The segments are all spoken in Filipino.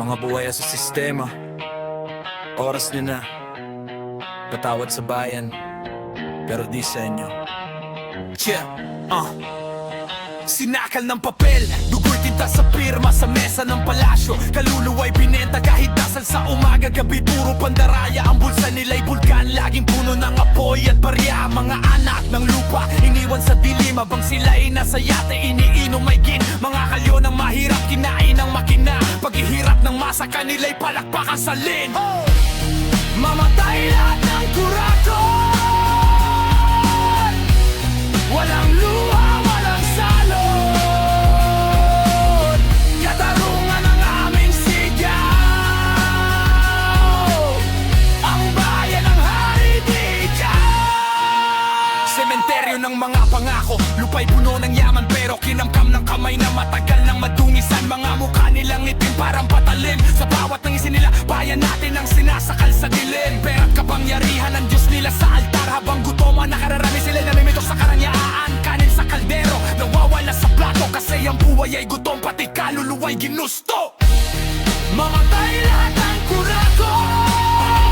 Mga buhay sa sistema, oras niyo na. Patawad sa bayan, pero di sa inyo. Sinakal ng papel, dugo'y tinta sa pirma sa mesa ng palasyo. Kaluluwa'y binenta kahit dasal sa umaga, gabi puro pandaraya. Ang bulsa nila'y bulkan, laging puno ng apoy at barya. Mga anak ng lupa, iniwan sa dilim habang sila'y nasa yate, iniinom may gin. Mga kalyo ng mahirap, kinain ng makina. Paghihirap ng masa, kanila'y palakpakan sa lin. Mamatay lahat ng kurakot, walang luha, walang salot. Katarungan ang aming sigaw, ang bayan ng hari dito. Sementeryo ng mga pangako, lupa'y puno ng yaman pero kinamkam ng kamay na matagal ng madungisan. Mga mukha nilang itim parang patalim, sa bawat ng isin nila bayan natin ang sinasakal sa dilim. Pera't kapangyarihan ng Diyos nila sa altar, habang gutom ang nakararami sila namimitok sa karangyaan. Kanin sa kaldero, nawawala sa plato, kasi ang buhay ay gutom pati kaluluwa'y ginusto. Mamatay lahat ng kurakot,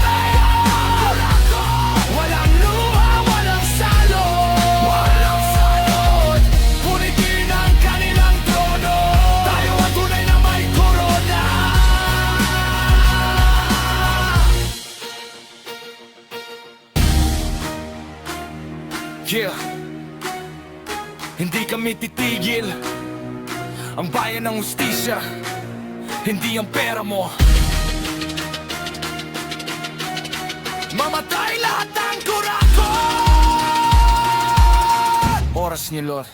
walang luha, walang salot. Punitin ang kanilang trono, tayo ang tunay na may korona. Hindi kami titigil. Ang bayan ng hustisya, hindi ang pera mo. Mamatay lahat ng kurakot. Oras niyo, Lord.